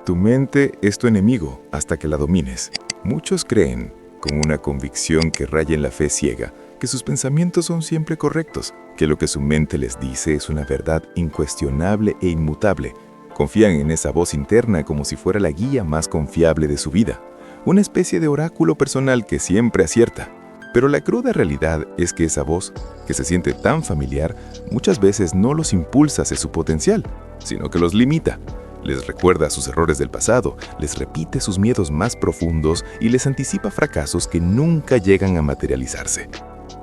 Tu mente es tu enemigo hasta que la domines. Muchos creen, con una convicción que raya en la fe ciega, que sus pensamientos son siempre correctos, que lo que su mente les dice es una verdad incuestionable e inmutable. Confían en esa voz interna como si fuera la guía más confiable de su vida, una especie de oráculo personal que siempre acierta. Pero la cruda realidad es que esa voz, que se siente tan familiar, muchas veces no los impulsa hacia su potencial, sino que los limita. Les recuerda sus errores del pasado, les repite sus miedos más profundos y les anticipa fracasos que nunca llegan a materializarse.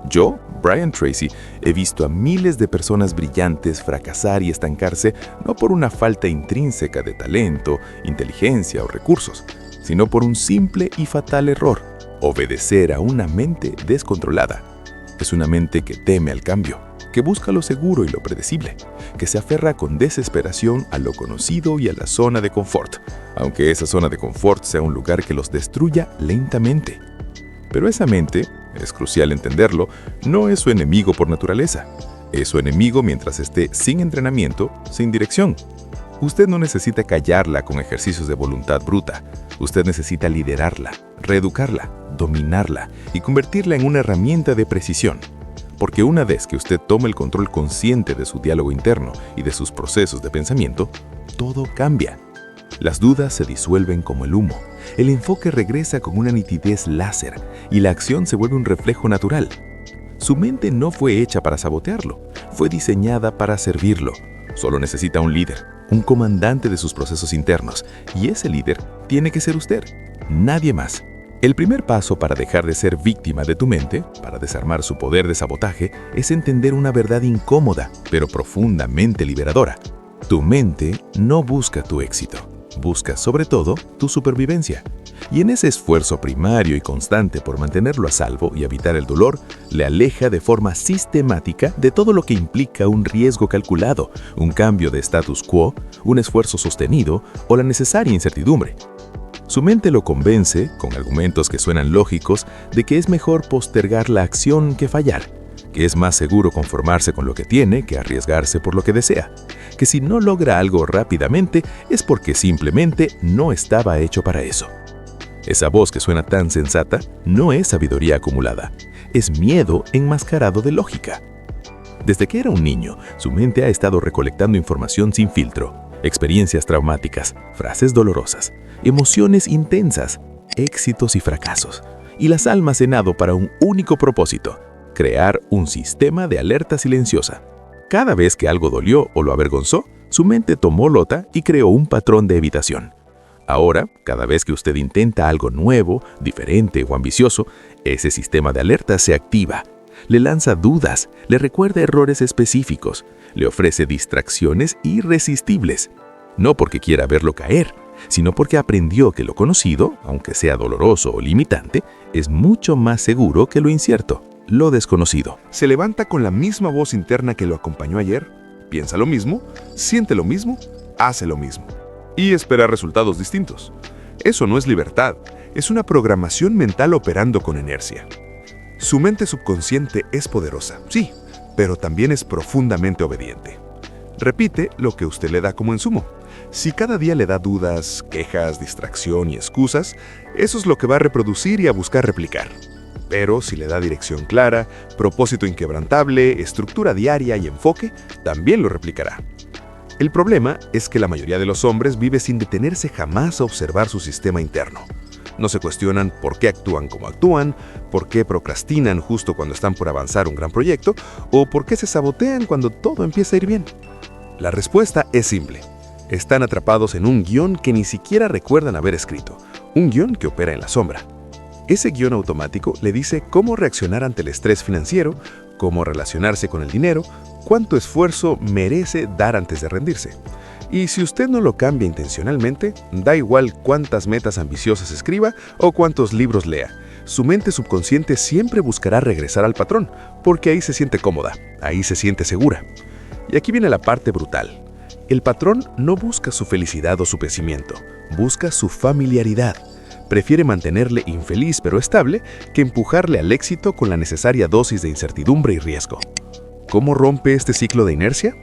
Yo, Brian Tracy, he visto a miles de personas brillantes fracasar y estancarse no por una falta intrínseca de talento, inteligencia o recursos, sino por un simple y fatal error: obedecer a una mente descontrolada. Es una mente que teme al cambio, que busca lo seguro y lo predecible, que se aferra con desesperación a lo conocido y a la zona de confort, aunque esa zona de confort sea un lugar que los destruya lentamente. Pero esa mente, es crucial entenderlo, no es su enemigo por naturaleza. Es su enemigo mientras esté sin entrenamiento, sin dirección. Usted no necesita callarla con ejercicios de voluntad bruta. Usted necesita liderarla, reeducarla, dominarla y convertirla en una herramienta de precisión. Porque una vez que usted toma el control consciente de su diálogo interno y de sus procesos de pensamiento, todo cambia. Las dudas se disuelven como el humo, el enfoque regresa con una nitidez láser y la acción se vuelve un reflejo natural. Su mente no fue hecha para sabotearlo, fue diseñada para servirlo. Solo necesita un líder, un comandante de sus procesos internos, y ese líder tiene que ser usted, nadie más. El primer paso para dejar de ser víctima de tu mente, para desarmar su poder de sabotaje, es entender una verdad incómoda, pero profundamente liberadora. Tu mente no busca tu éxito, busca sobre todo tu supervivencia. Y en ese esfuerzo primario y constante por mantenerlo a salvo y evitar el dolor, le aleja de forma sistemática de todo lo que implica un riesgo calculado, un cambio de status quo, un esfuerzo sostenido o la necesaria incertidumbre. Su mente lo convence, con argumentos que suenan lógicos, de que es mejor postergar la acción que fallar, que es más seguro conformarse con lo que tiene que arriesgarse por lo que desea, que si no logra algo rápidamente es porque simplemente no estaba hecho para eso. Esa voz que suena tan sensata no es sabiduría acumulada, es miedo enmascarado de lógica. Desde que era un niño, su mente ha estado recolectando información sin filtro, experiencias traumáticas, frases dolorosas, emociones intensas, éxitos y fracasos, y las ha almacenado para un único propósito: crear un sistema de alerta silenciosa. Cada vez que algo dolió o lo avergonzó, su mente tomó nota y creó un patrón de evitación. Ahora, cada vez que usted intenta algo nuevo, diferente o ambicioso, ese sistema de alerta se activa. Le lanza dudas, le recuerda errores específicos, le ofrece distracciones irresistibles. No porque quiera verlo caer, sino porque aprendió que lo conocido, aunque sea doloroso o limitante, es mucho más seguro que lo incierto, lo desconocido. Se levanta con la misma voz interna que lo acompañó ayer, piensa lo mismo, siente lo mismo, hace lo mismo. Y espera resultados distintos. Eso no es libertad, es una programación mental operando con inercia. Su mente subconsciente es poderosa, sí, pero también es profundamente obediente. Repite lo que usted le da como insumo. Si cada día le da dudas, quejas, distracción y excusas, eso es lo que va a reproducir y a buscar replicar. Pero si le da dirección clara, propósito inquebrantable, estructura diaria y enfoque, también lo replicará. El problema es que la mayoría de los hombres vive sin detenerse jamás a observar su sistema interno. No se cuestionan por qué actúan como actúan, por qué procrastinan justo cuando están por avanzar un gran proyecto o por qué se sabotean cuando todo empieza a ir bien. La respuesta es simple. Están atrapados en un guión que ni siquiera recuerdan haber escrito, un guión que opera en la sombra. Ese guión automático le dice cómo reaccionar ante el estrés financiero, cómo relacionarse con el dinero, cuánto esfuerzo merece dar antes de rendirse. Y si usted no lo cambia intencionalmente, da igual cuántas metas ambiciosas escriba o cuántos libros lea, su mente subconsciente siempre buscará regresar al patrón, porque ahí se siente cómoda, ahí se siente segura. Y aquí viene la parte brutal. El patrón no busca su felicidad o su crecimiento, busca su familiaridad. Prefiere mantenerle infeliz pero estable que empujarle al éxito con la necesaria dosis de incertidumbre y riesgo. ¿Cómo rompe este ciclo de inercia?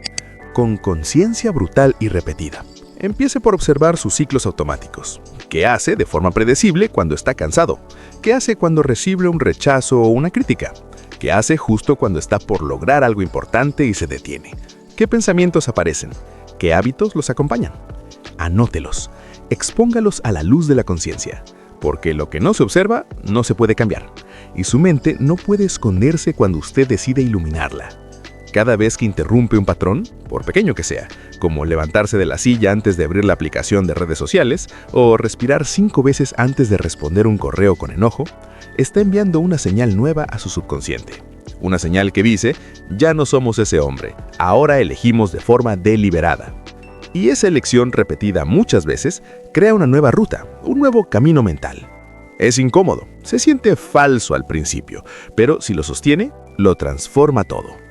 Con conciencia brutal y repetida. Empiece por observar sus ciclos automáticos. ¿Qué hace de forma predecible cuando está cansado? ¿Qué hace cuando recibe un rechazo o una crítica? ¿Qué hace justo cuando está por lograr algo importante y se detiene? ¿Qué pensamientos aparecen? ¿Qué hábitos los acompañan? Anótelos. Expóngalos a la luz de la conciencia. Porque lo que no se observa no se puede cambiar. Y su mente no puede esconderse cuando usted decide iluminarla. Cada vez que interrumpe un patrón, por pequeño que sea, como levantarse de la silla antes de abrir la aplicación de redes sociales o respirar 5 veces antes de responder un correo con enojo, está enviando una señal nueva a su subconsciente. Una señal que dice, ya no somos ese hombre, ahora elegimos de forma deliberada. Y esa elección repetida muchas veces crea una nueva ruta, un nuevo camino mental. Es incómodo, se siente falso al principio, pero si lo sostiene, lo transforma todo.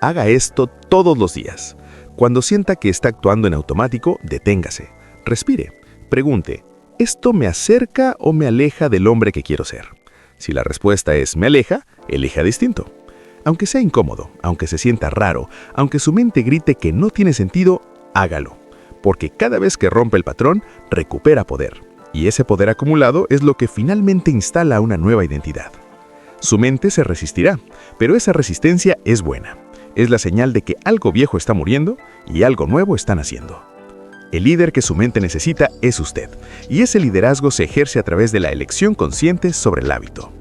Haga esto todos los días. Cuando sienta que está actuando en automático, deténgase, respire, pregunte, ¿esto me acerca o me aleja del hombre que quiero ser? Si la respuesta es me aleja, elija distinto. Aunque sea incómodo, aunque se sienta raro, aunque su mente grite que no tiene sentido, hágalo. Porque cada vez que rompe el patrón, recupera poder. Y ese poder acumulado es lo que finalmente instala una nueva identidad. Su mente se resistirá, pero esa resistencia es buena. Es la señal de que algo viejo está muriendo y algo nuevo está naciendo. El líder que su mente necesita es usted, y ese liderazgo se ejerce a través de la elección consciente sobre el hábito.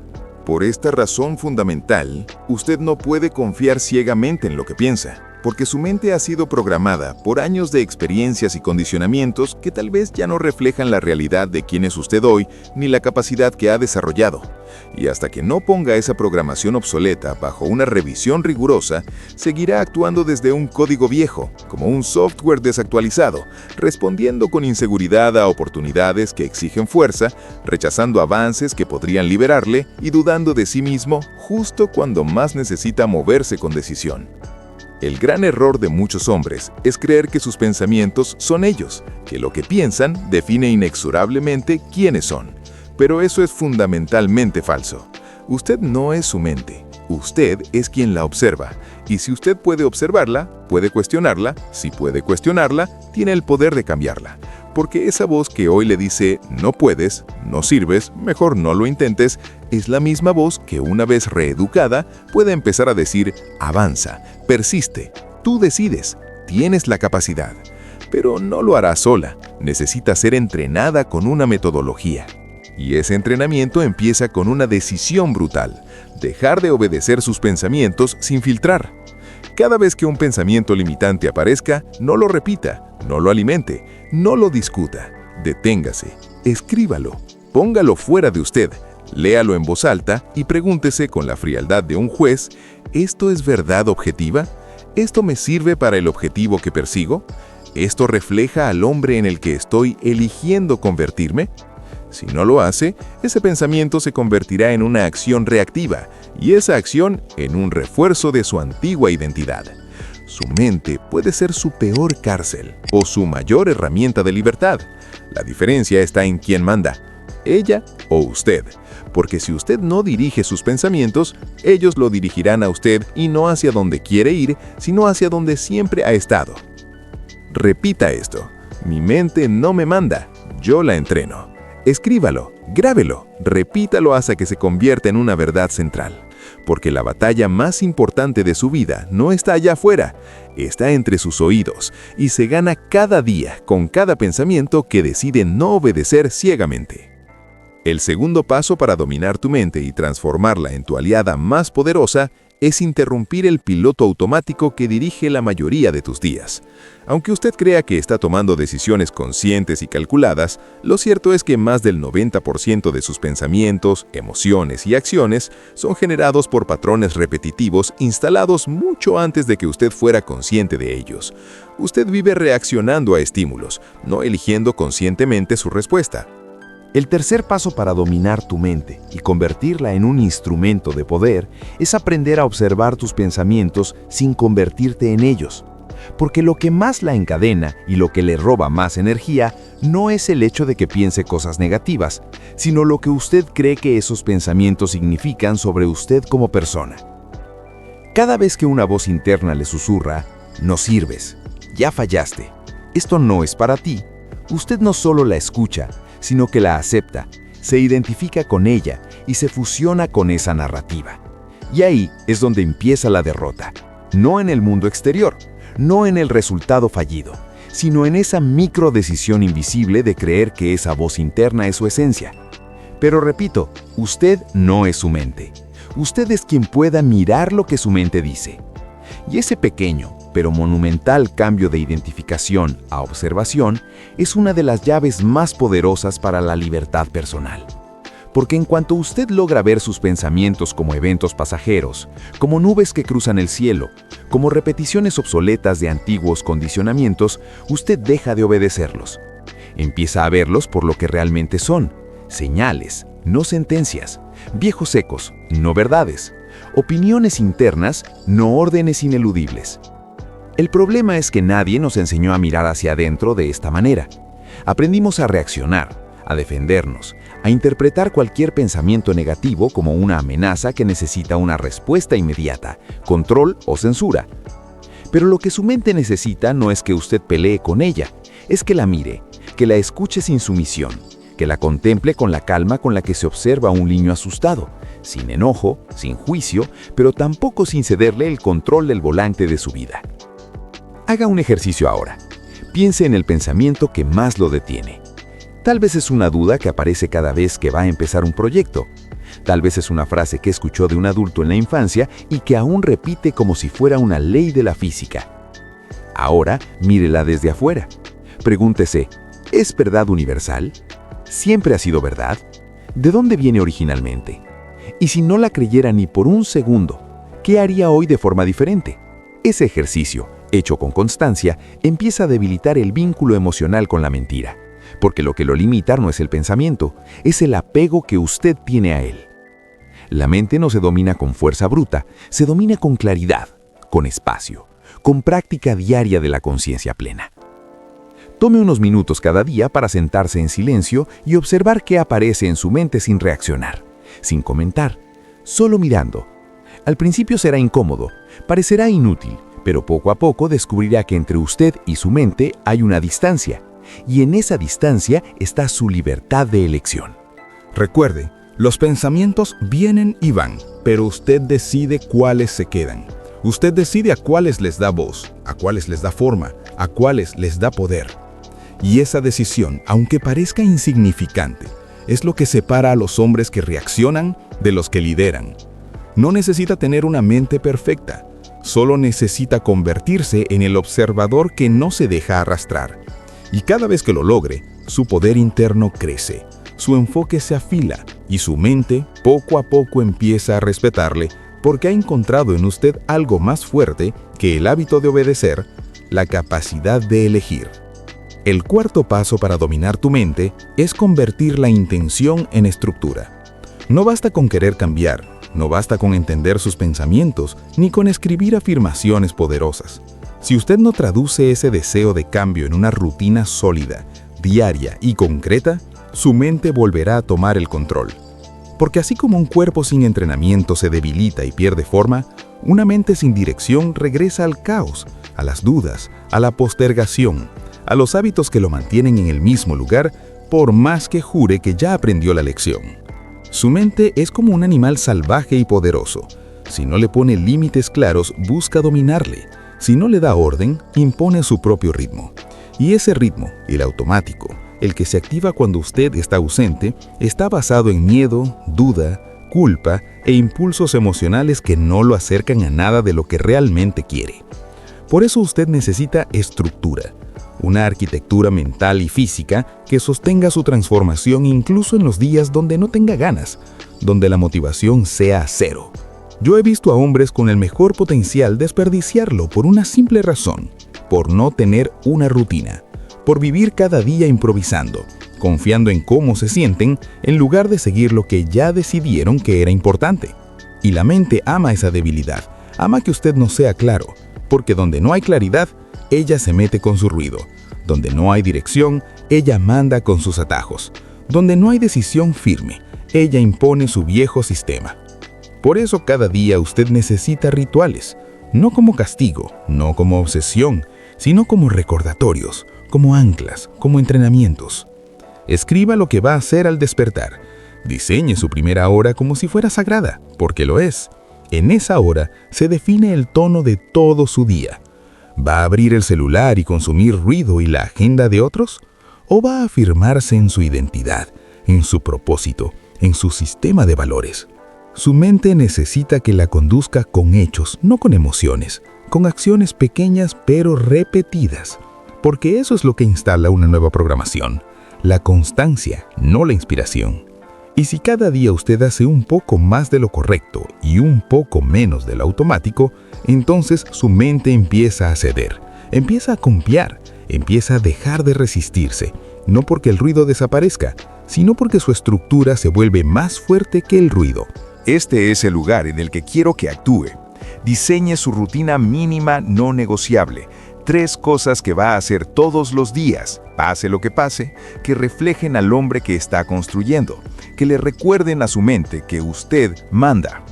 Por esta razón fundamental, usted no puede confiar ciegamente en lo que piensa, porque su mente ha sido programada por años de experiencias y condicionamientos que tal vez ya no reflejan la realidad de quién es usted hoy ni la capacidad que ha desarrollado. Y hasta que no ponga esa programación obsoleta bajo una revisión rigurosa, seguirá actuando desde un código viejo, como un software desactualizado, respondiendo con inseguridad a oportunidades que exigen fuerza, rechazando avances que podrían liberarle y dudando de sí mismo justo cuando más necesita moverse con decisión. El gran error de muchos hombres es creer que sus pensamientos son ellos, que lo que piensan define inexorablemente quiénes son. Pero eso es fundamentalmente falso. Usted no es su mente, usted es quien la observa. Y si usted puede observarla, puede cuestionarla, si puede cuestionarla, tiene el poder de cambiarla. Porque esa voz que hoy le dice, no puedes, no sirves, mejor no lo intentes, es la misma voz que una vez reeducada puede empezar a decir, avanza, persiste, tú decides, tienes la capacidad. Pero no lo hará sola, necesita ser entrenada con una metodología. Y ese entrenamiento empieza con una decisión brutal, dejar de obedecer sus pensamientos sin filtrar. Cada vez que un pensamiento limitante aparezca, no lo repita, no lo alimente, no lo discuta. Deténgase, escríbalo, póngalo fuera de usted, léalo en voz alta y pregúntese con la frialdad de un juez, ¿esto es verdad objetiva? ¿Esto me sirve para el objetivo que persigo? ¿Esto refleja al hombre en el que estoy eligiendo convertirme? Si no lo hace, ese pensamiento se convertirá en una acción reactiva y esa acción en un refuerzo de su antigua identidad. Su mente puede ser su peor cárcel o su mayor herramienta de libertad. La diferencia está en quién manda, ella o usted, porque si usted no dirige sus pensamientos, ellos lo dirigirán a usted y no hacia donde quiere ir, sino hacia donde siempre ha estado. Repita esto, mi mente no me manda, yo la entreno. Escríbalo, grábelo, repítalo hasta que se convierta en una verdad central. Porque la batalla más importante de su vida no está allá afuera, está entre sus oídos y se gana cada día con cada pensamiento que decide no obedecer ciegamente. El segundo paso para dominar tu mente y transformarla en tu aliada más poderosa es interrumpir el piloto automático que dirige la mayoría de tus días. Aunque usted crea que está tomando decisiones conscientes y calculadas, lo cierto es que más del 90% de sus pensamientos, emociones y acciones son generados por patrones repetitivos instalados mucho antes de que usted fuera consciente de ellos. Usted vive reaccionando a estímulos, no eligiendo conscientemente su respuesta. El tercer paso para dominar tu mente y convertirla en un instrumento de poder es aprender a observar tus pensamientos sin convertirte en ellos. Porque lo que más la encadena y lo que le roba más energía no es el hecho de que piense cosas negativas, sino lo que usted cree que esos pensamientos significan sobre usted como persona. Cada vez que una voz interna le susurra, no sirves, ya fallaste, esto no es para ti, usted no solo la escucha, sino que la acepta, se identifica con ella y se fusiona con esa narrativa. Y ahí es donde empieza la derrota. No en el mundo exterior, no en el resultado fallido, sino en esa microdecisión invisible de creer que esa voz interna es su esencia. Pero repito, usted no es su mente. Usted es quien pueda mirar lo que su mente dice. Y ese pequeño, pero monumental cambio de identificación a observación es una de las llaves más poderosas para la libertad personal. Porque en cuanto usted logra ver sus pensamientos como eventos pasajeros, como nubes que cruzan el cielo, como repeticiones obsoletas de antiguos condicionamientos, usted deja de obedecerlos. Empieza a verlos por lo que realmente son: señales, no sentencias; viejos ecos, no verdades; opiniones internas, no órdenes ineludibles. El problema es que nadie nos enseñó a mirar hacia adentro de esta manera. Aprendimos a reaccionar, a defendernos, a interpretar cualquier pensamiento negativo como una amenaza que necesita una respuesta inmediata, control o censura. Pero lo que su mente necesita no es que usted pelee con ella, es que la mire, que la escuche sin sumisión, que la contemple con la calma con la que se observa a un niño asustado, sin enojo, sin juicio, pero tampoco sin cederle el control del volante de su vida. Haga un ejercicio ahora. Piense en el pensamiento que más lo detiene. Tal vez es una duda que aparece cada vez que va a empezar un proyecto. Tal vez es una frase que escuchó de un adulto en la infancia y que aún repite como si fuera una ley de la física. Ahora, mírela desde afuera. Pregúntese, ¿es verdad universal? ¿Siempre ha sido verdad? ¿De dónde viene originalmente? Y si no la creyera ni por un segundo, ¿qué haría hoy de forma diferente? Ese ejercicio, hecho con constancia, empieza a debilitar el vínculo emocional con la mentira. Porque lo que lo limita no es el pensamiento, es el apego que usted tiene a él. La mente no se domina con fuerza bruta, se domina con claridad, con espacio, con práctica diaria de la conciencia plena. Tome unos minutos cada día para sentarse en silencio y observar qué aparece en su mente sin reaccionar, sin comentar, solo mirando. Al principio será incómodo, parecerá inútil, pero poco a poco descubrirá que entre usted y su mente hay una distancia, y en esa distancia está su libertad de elección. Recuerde, los pensamientos vienen y van, pero usted decide cuáles se quedan. Usted decide a cuáles les da voz, a cuáles les da forma, a cuáles les da poder. Y esa decisión, aunque parezca insignificante, es lo que separa a los hombres que reaccionan de los que lideran. No necesita tener una mente perfecta, solo necesita convertirse en el observador que no se deja arrastrar. Y cada vez que lo logre, su poder interno crece, su enfoque se afila y su mente poco a poco empieza a respetarle porque ha encontrado en usted algo más fuerte que el hábito de obedecer, la capacidad de elegir. El cuarto paso para dominar tu mente es convertir la intención en estructura. No basta con querer cambiar, no basta con entender sus pensamientos, ni con escribir afirmaciones poderosas. Si usted no traduce ese deseo de cambio en una rutina sólida, diaria y concreta, su mente volverá a tomar el control. Porque así como un cuerpo sin entrenamiento se debilita y pierde forma, una mente sin dirección regresa al caos, a las dudas, a la postergación, a los hábitos que lo mantienen en el mismo lugar, por más que jure que ya aprendió la lección. Su mente es como un animal salvaje y poderoso. Si no le pone límites claros, busca dominarle. Si no le da orden, impone su propio ritmo. Y ese ritmo, el automático, el que se activa cuando usted está ausente, está basado en miedo, duda, culpa e impulsos emocionales que no lo acercan a nada de lo que realmente quiere. Por eso usted necesita estructura, una arquitectura mental y física que sostenga su transformación incluso en los días donde no tenga ganas, donde la motivación sea cero. Yo he visto a hombres con el mejor potencial desperdiciarlo por una simple razón, por no tener una rutina, por vivir cada día improvisando, confiando en cómo se sienten en lugar de seguir lo que ya decidieron que era importante. Y la mente ama esa debilidad, ama que usted no sea claro, porque donde no hay claridad, ella se mete con su ruido. Donde no hay dirección, ella manda con sus atajos. Donde no hay decisión firme, ella impone su viejo sistema. Por eso cada día usted necesita rituales, no como castigo, no como obsesión, sino como recordatorios, como anclas, como entrenamientos. Escriba lo que va a hacer al despertar. Diseñe su primera hora como si fuera sagrada, porque lo es. En esa hora se define el tono de todo su día. ¿Va a abrir el celular y consumir ruido y la agenda de otros? ¿O va a afirmarse en su identidad, en su propósito, en su sistema de valores? Su mente necesita que la conduzca con hechos, no con emociones, con acciones pequeñas pero repetidas, porque eso es lo que instala una nueva programación, la constancia, no la inspiración. Y si cada día usted hace un poco más de lo correcto y un poco menos de lo automático, entonces su mente empieza a ceder, empieza a confiar, empieza a dejar de resistirse, no porque el ruido desaparezca, sino porque su estructura se vuelve más fuerte que el ruido. Este es el lugar en el que quiero que actúe. Diseñe su rutina mínima no negociable. 3 cosas que va a hacer todos los días, pase lo que pase, que reflejen al hombre que está construyendo, que le recuerden a su mente que usted manda.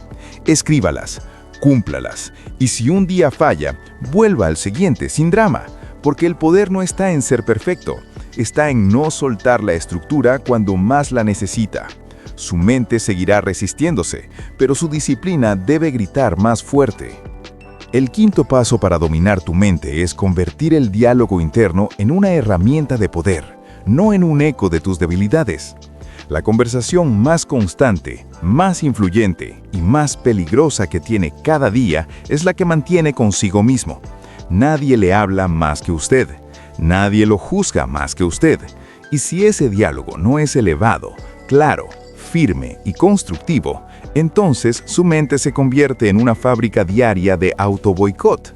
Escríbalas, cúmplalas, y si un día falla, vuelva al siguiente sin drama, porque el poder no está en ser perfecto, está en no soltar la estructura cuando más la necesita. Su mente seguirá resistiéndose, pero su disciplina debe gritar más fuerte. El quinto paso para dominar tu mente es convertir el diálogo interno en una herramienta de poder, no en un eco de tus debilidades. La conversación más constante, más influyente y más peligrosa que tiene cada día es la que mantiene consigo mismo. Nadie le habla más que usted, nadie lo juzga más que usted. Y si ese diálogo no es elevado, claro, firme y constructivo, entonces su mente se convierte en una fábrica diaria de autoboicot.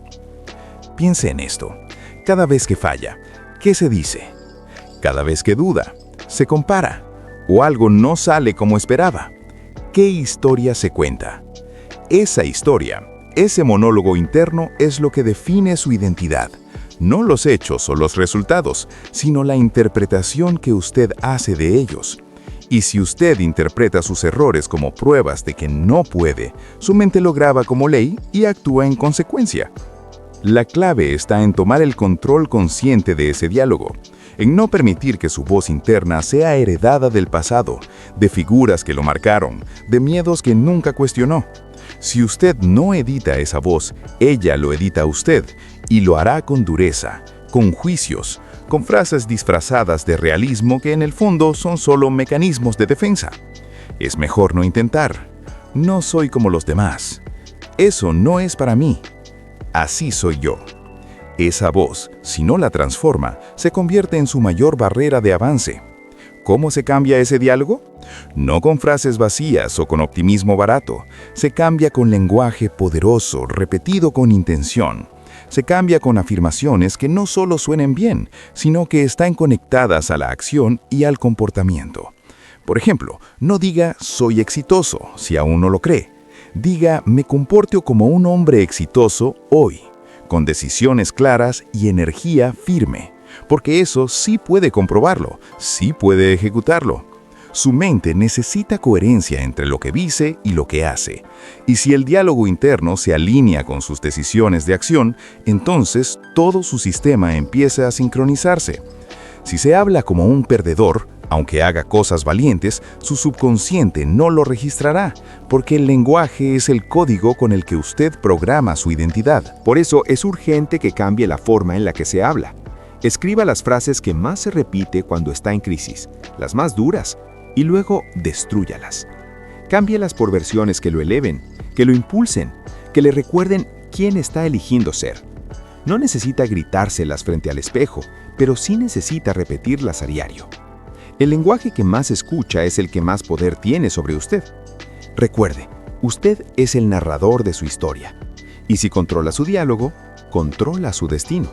Piense en esto. Cada vez que falla, ¿qué se dice? Cada vez que duda, se compara, o algo no sale como esperaba. ¿Qué historia se cuenta? Esa historia, ese monólogo interno es lo que define su identidad. No los hechos o los resultados, sino la interpretación que usted hace de ellos. Y si usted interpreta sus errores como pruebas de que no puede, su mente lo graba como ley y actúa en consecuencia. La clave está en tomar el control consciente de ese diálogo, en no permitir que su voz interna sea heredada del pasado, de figuras que lo marcaron, de miedos que nunca cuestionó. Si usted no edita esa voz, ella lo edita a usted y lo hará con dureza, con juicios, con frases disfrazadas de realismo que en el fondo son solo mecanismos de defensa. Es mejor no intentar. No soy como los demás. Eso no es para mí. Así soy yo. Esa voz, si no la transforma, se convierte en su mayor barrera de avance. ¿Cómo se cambia ese diálogo? No con frases vacías o con optimismo barato. Se cambia con lenguaje poderoso, repetido con intención. Se cambia con afirmaciones que no solo suenen bien, sino que están conectadas a la acción y al comportamiento. Por ejemplo, no diga «soy exitoso» si aún no lo cree. Diga «me comporto como un hombre exitoso hoy», con decisiones claras y energía firme, porque eso sí puede comprobarlo, sí puede ejecutarlo. Su mente necesita coherencia entre lo que dice y lo que hace. Y si el diálogo interno se alinea con sus decisiones de acción, entonces todo su sistema empieza a sincronizarse. Si se habla como un perdedor, aunque haga cosas valientes, su subconsciente no lo registrará, porque el lenguaje es el código con el que usted programa su identidad. Por eso es urgente que cambie la forma en la que se habla. Escriba las frases que más se repite cuando está en crisis, las más duras, y luego destrúyalas. Cámbielas por versiones que lo eleven, que lo impulsen, que le recuerden quién está eligiendo ser. No necesita gritárselas frente al espejo, pero sí necesita repetirlas a diario. El lenguaje que más escucha es el que más poder tiene sobre usted. Recuerde, usted es el narrador de su historia. Y si controla su diálogo, controla su destino.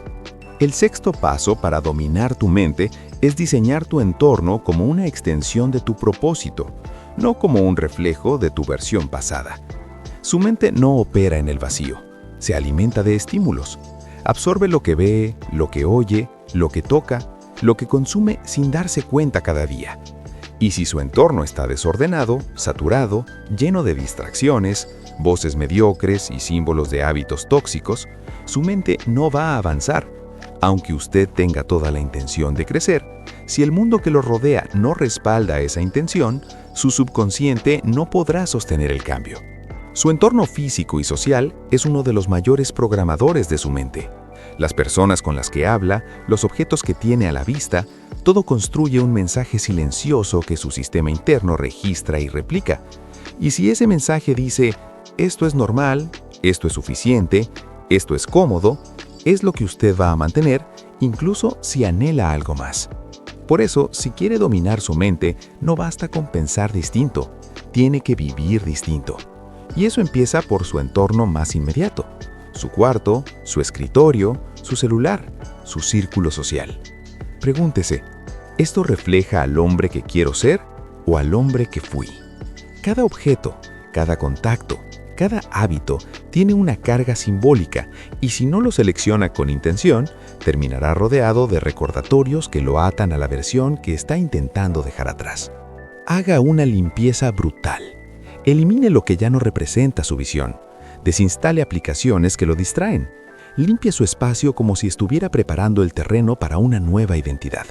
El sexto paso para dominar tu mente es diseñar tu entorno como una extensión de tu propósito, no como un reflejo de tu versión pasada. Su mente no opera en el vacío, se alimenta de estímulos. Absorbe lo que ve, lo que oye, lo que toca, lo que consume sin darse cuenta cada día. Y si su entorno está desordenado, saturado, lleno de distracciones, voces mediocres y símbolos de hábitos tóxicos, su mente no va a avanzar. Aunque usted tenga toda la intención de crecer, si el mundo que lo rodea no respalda esa intención, su subconsciente no podrá sostener el cambio. Su entorno físico y social es uno de los mayores programadores de su mente. Las personas con las que habla, los objetos que tiene a la vista, todo construye un mensaje silencioso que su sistema interno registra y replica. Y si ese mensaje dice, esto es normal, esto es suficiente, esto es cómodo, es lo que usted va a mantener, incluso si anhela algo más. Por eso, si quiere dominar su mente, no basta con pensar distinto, tiene que vivir distinto. Y eso empieza por su entorno más inmediato, su cuarto, su escritorio, su celular, su círculo social. Pregúntese, ¿esto refleja al hombre que quiero ser o al hombre que fui? Cada objeto, cada contacto, cada hábito tiene una carga simbólica y si no lo selecciona con intención, terminará rodeado de recordatorios que lo atan a la versión que está intentando dejar atrás. Haga una limpieza brutal. Elimine lo que ya no representa su visión. Desinstale aplicaciones que lo distraen. Limpie su espacio como si estuviera preparando el terreno para una nueva identidad.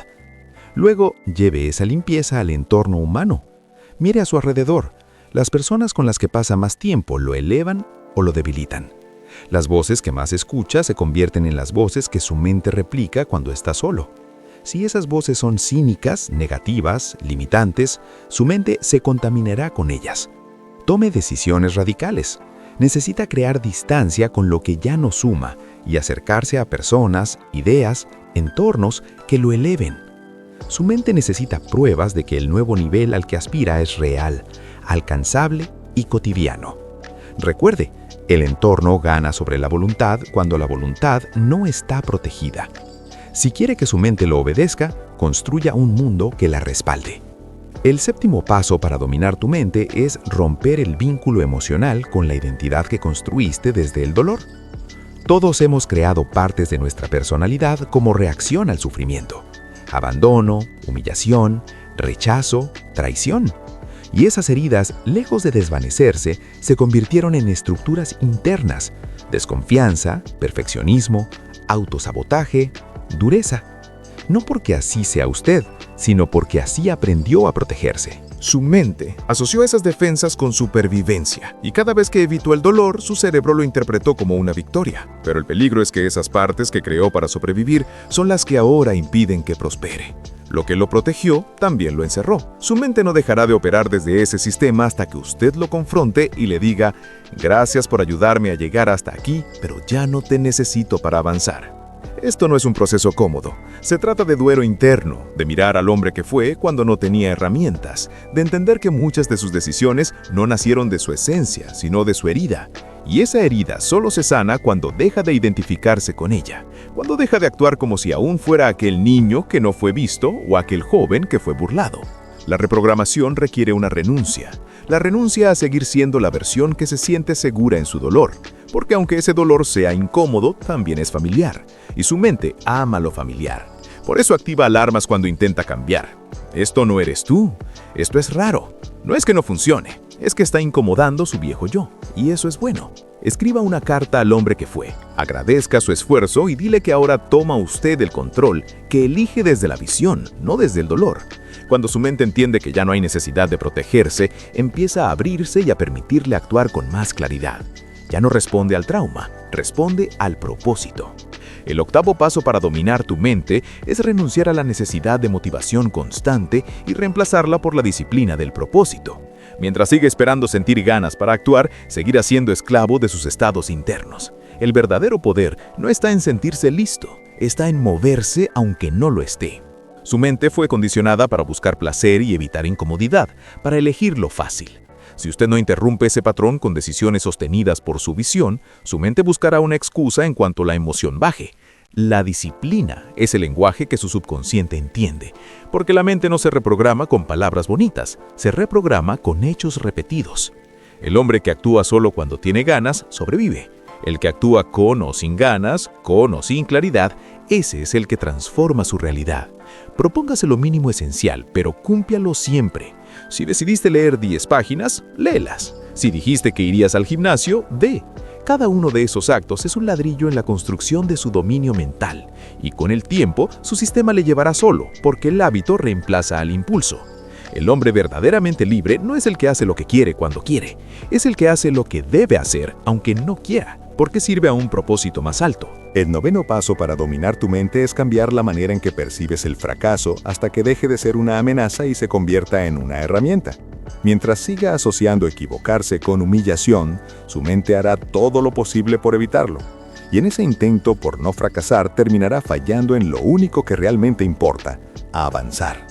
Luego, lleve esa limpieza al entorno humano. Mire a su alrededor. Las personas con las que pasa más tiempo lo elevan o lo debilitan. Las voces que más escucha se convierten en las voces que su mente replica cuando está solo. Si esas voces son cínicas, negativas, limitantes, su mente se contaminará con ellas. Tome decisiones radicales. Necesita crear distancia con lo que ya no suma y acercarse a personas, ideas, entornos que lo eleven. Su mente necesita pruebas de que el nuevo nivel al que aspira es real, alcanzable y cotidiano. Recuerde, el entorno gana sobre la voluntad cuando la voluntad no está protegida. Si quiere que su mente lo obedezca, construya un mundo que la respalde. El séptimo paso para dominar tu mente es romper el vínculo emocional con la identidad que construiste desde el dolor. Todos hemos creado partes de nuestra personalidad como reacción al sufrimiento. Abandono, humillación, rechazo, traición. Y esas heridas, lejos de desvanecerse, se convirtieron en estructuras internas: desconfianza, perfeccionismo, autosabotaje, dureza. No porque así sea usted, sino porque así aprendió a protegerse. Su mente asoció esas defensas con supervivencia, y cada vez que evitó el dolor, su cerebro lo interpretó como una victoria. Pero el peligro es que esas partes que creó para sobrevivir son las que ahora impiden que prospere. Lo que lo protegió también lo encerró. Su mente no dejará de operar desde ese sistema hasta que usted lo confronte y le diga: gracias por ayudarme a llegar hasta aquí, pero ya no te necesito para avanzar. Esto no es un proceso cómodo. Se trata de duelo interno, de mirar al hombre que fue cuando no tenía herramientas, de entender que muchas de sus decisiones no nacieron de su esencia, sino de su herida. Y esa herida solo se sana cuando deja de identificarse con ella, cuando deja de actuar como si aún fuera aquel niño que no fue visto o aquel joven que fue burlado. La reprogramación requiere una renuncia. La renuncia a seguir siendo la versión que se siente segura en su dolor, porque aunque ese dolor sea incómodo, también es familiar, y su mente ama lo familiar. Por eso activa alarmas cuando intenta cambiar. Esto no eres tú, esto es raro. No es que no funcione, es que está incomodando su viejo yo, y eso es bueno. Escriba una carta al hombre que fue, agradezca su esfuerzo y dile que ahora toma usted el control, que elige desde la visión, no desde el dolor. Cuando su mente entiende que ya no hay necesidad de protegerse, empieza a abrirse y a permitirle actuar con más claridad. Ya no responde al trauma, responde al propósito. El octavo paso para dominar tu mente es renunciar a la necesidad de motivación constante y reemplazarla por la disciplina del propósito. Mientras sigue esperando sentir ganas para actuar, seguirá siendo esclavo de sus estados internos. El verdadero poder no está en sentirse listo, está en moverse aunque no lo esté. Su mente fue condicionada para buscar placer y evitar incomodidad, para elegir lo fácil. Si usted no interrumpe ese patrón con decisiones sostenidas por su visión, su mente buscará una excusa en cuanto la emoción baje. La disciplina es el lenguaje que su subconsciente entiende, porque la mente no se reprograma con palabras bonitas, se reprograma con hechos repetidos. El hombre que actúa solo cuando tiene ganas, sobrevive. El que actúa con o sin ganas, con o sin claridad, ese es el que transforma su realidad. Propóngase lo mínimo esencial, pero cúmplalo siempre. Si decidiste leer 10 páginas, léelas. Si dijiste que irías al gimnasio, ve. Cada uno de esos actos es un ladrillo en la construcción de su dominio mental, y con el tiempo su sistema le llevará solo, porque el hábito reemplaza al impulso. El hombre verdaderamente libre no es el que hace lo que quiere cuando quiere, es el que hace lo que debe hacer aunque no quiera, porque sirve a un propósito más alto. El noveno paso para dominar tu mente es cambiar la manera en que percibes el fracaso hasta que deje de ser una amenaza y se convierta en una herramienta. Mientras siga asociando equivocarse con humillación, su mente hará todo lo posible por evitarlo. Y en ese intento por no fracasar terminará fallando en lo único que realmente importa: avanzar.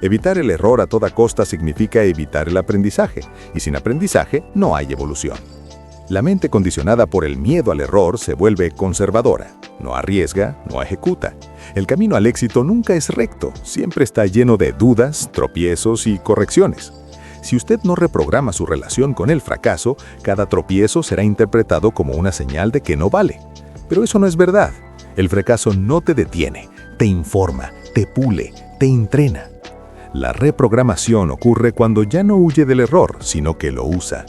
Evitar el error a toda costa significa evitar el aprendizaje, y sin aprendizaje no hay evolución. La mente condicionada por el miedo al error se vuelve conservadora. No arriesga, no ejecuta. El camino al éxito nunca es recto, siempre está lleno de dudas, tropiezos y correcciones. Si usted no reprograma su relación con el fracaso, cada tropiezo será interpretado como una señal de que no vale. Pero eso no es verdad. El fracaso no te detiene, te informa, te pule, te entrena. La reprogramación ocurre cuando ya no huye del error, sino que lo usa.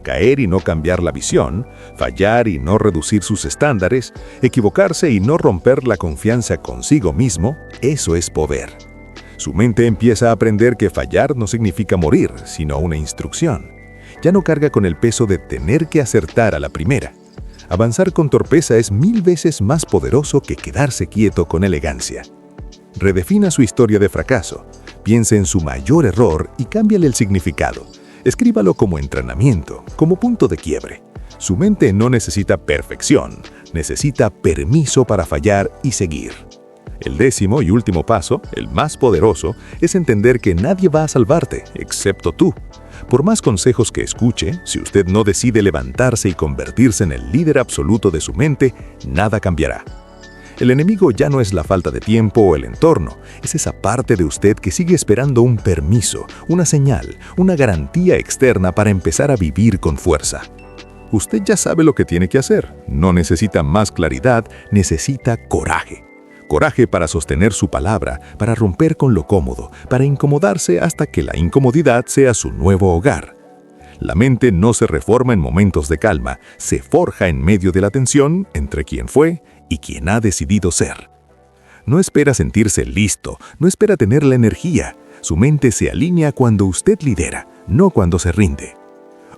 Caer y no cambiar la visión, fallar y no reducir sus estándares, equivocarse y no romper la confianza consigo mismo, eso es poder. Su mente empieza a aprender que fallar no significa morir, sino una instrucción. Ya no carga con el peso de tener que acertar a la primera. Avanzar con torpeza es 1000 veces más poderoso que quedarse quieto con elegancia. Redefina su historia de fracaso. Piense en su mayor error y cámbiale el significado. Escríbalo como entrenamiento, como punto de quiebre. Su mente no necesita perfección, necesita permiso para fallar y seguir. El 10º y último paso, el más poderoso, es entender que nadie va a salvarte, excepto tú. Por más consejos que escuche, si usted no decide levantarse y convertirse en el líder absoluto de su mente, nada cambiará. El enemigo ya no es la falta de tiempo o el entorno, es esa parte de usted que sigue esperando un permiso, una señal, una garantía externa para empezar a vivir con fuerza. Usted ya sabe lo que tiene que hacer, no necesita más claridad, necesita coraje. Coraje para sostener su palabra, para romper con lo cómodo, para incomodarse hasta que la incomodidad sea su nuevo hogar. La mente no se reforma en momentos de calma, se forja en medio de la tensión entre quien fue y quien ha decidido ser. No espera sentirse listo, no espera tener la energía. Su mente se alinea cuando usted lidera, no cuando se rinde.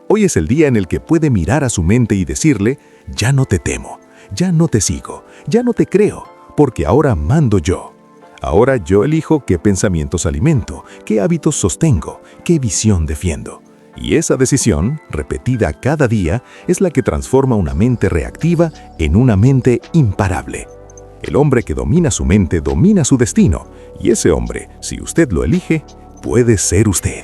Hoy es el día en el que puede mirar a su mente y decirle: ya no te temo, ya no te sigo, ya no te creo, porque ahora mando yo. Ahora yo elijo qué pensamientos alimento, qué hábitos sostengo, qué visión defiendo. Y esa decisión, repetida cada día, es la que transforma una mente reactiva en una mente imparable. El hombre que domina su mente domina su destino, y ese hombre, si usted lo elige, puede ser usted.